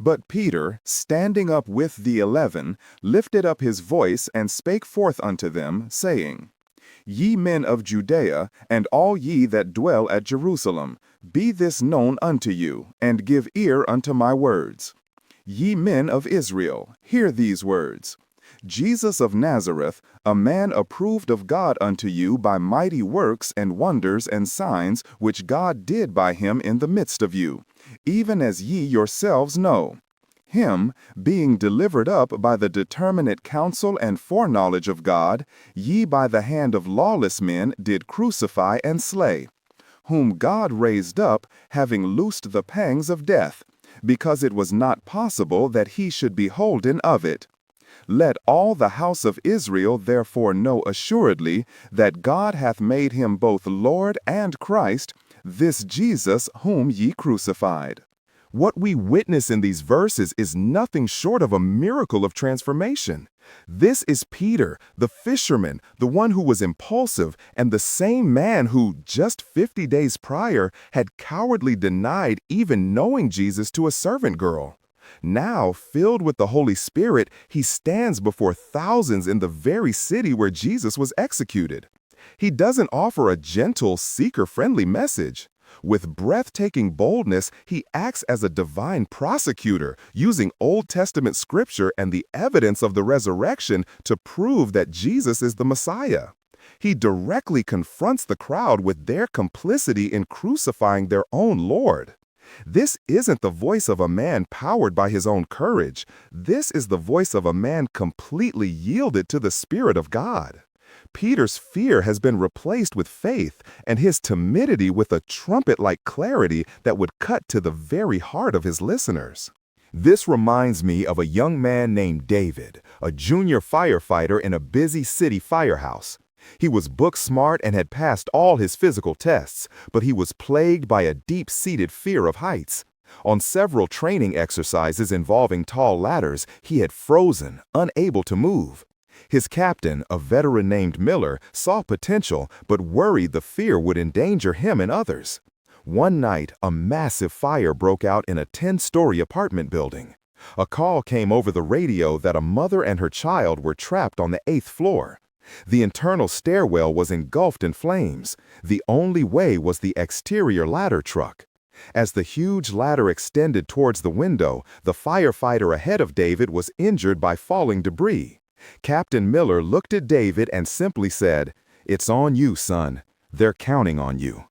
But Peter, standing up with the 11, lifted up his voice and spake forth unto them, saying, Ye men of Judaea, and all ye that dwell at Jerusalem, be this known unto you, and give ear unto my words. Ye men of Israel, hear these words. Jesus of Nazareth, a man approved of God unto you by mighty works and wonders and signs which God did by him in the midst of you, even as ye yourselves know. Him, being delivered up by the determinate counsel and foreknowledge of God, ye by the hand of lawless men did crucify and slay, whom God raised up, having loosed the pangs of death, because it was not possible that he should be holden of it. Let all the house of Israel therefore know assuredly that God hath made him both Lord and Christ, this Jesus whom ye crucified. What we witness in these verses is nothing short of a miracle of transformation. This is Peter, the fisherman, the one who was impulsive, and the same man who, just 50 days prior, had cowardly denied even knowing Jesus to a servant girl. Now, filled with the Holy Spirit, he stands before thousands in the very city where Jesus was executed. He doesn't offer a gentle, seeker-friendly message. With breathtaking boldness, he acts as a divine prosecutor, using Old Testament scripture and the evidence of the resurrection to prove that Jesus is the Messiah. He directly confronts the crowd with their complicity in crucifying their own Lord. This isn't the voice of a man powered by his own courage. This is the voice of a man completely yielded to the Spirit of God. Peter's fear has been replaced with faith, and his timidity with a trumpet-like clarity that would cut to the very heart of his listeners. This reminds me of a young man named David, a junior firefighter in a busy city firehouse. He was book smart and had passed all his physical tests, but he was plagued by a deep-seated fear of heights. On several training exercises involving tall ladders, he had frozen, unable to move. His captain, a veteran named Miller, saw potential but worried the fear would endanger him and others. One night, a massive fire broke out in a 10-story apartment building. A call came over the radio that a mother and her child were trapped on the 8th floor. The internal stairwell was engulfed in flames. The only way was the exterior ladder truck. As the huge ladder extended towards the window, the firefighter ahead of David was injured by falling debris. Captain Miller looked at David and simply said, "It's on you, son. They're counting on you."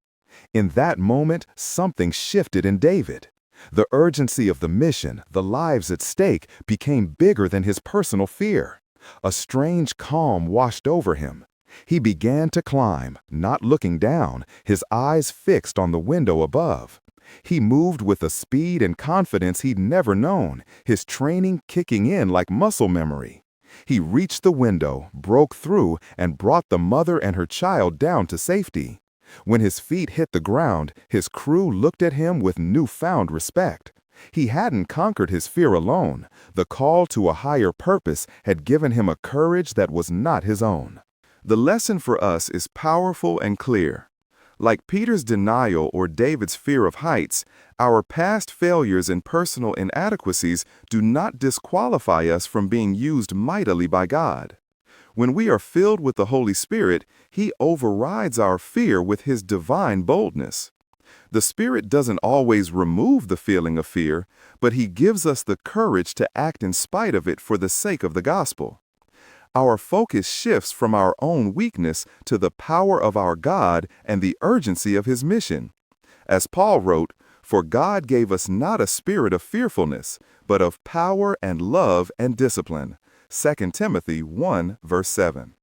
In that moment, something shifted in David. The urgency of the mission, the lives at stake, became bigger than his personal fear. A strange calm washed over him. He began to climb, not looking down, his eyes fixed on the window above. He moved with a speed and confidence he'd never known, his training kicking in like muscle memory. He reached the window, broke through, and brought the mother and her child down to safety. When his feet hit the ground, his crew looked at him with newfound respect. He hadn't conquered his fear alone. The call to a higher purpose had given him a courage that was not his own. The lesson for us is powerful and clear. Like Peter's denial or David's fear of heights, our past failures and personal inadequacies do not disqualify us from being used mightily by God. When we are filled with the Holy Spirit, He overrides our fear with His divine boldness. The Spirit doesn't always remove the feeling of fear, but He gives us the courage to act in spite of it for the sake of the gospel. Our focus shifts from our own weakness to the power of our God and the urgency of His mission. As Paul wrote, "For God gave us not a spirit of fearfulness, but of power and love and discipline." 2 Timothy 1, verse 7.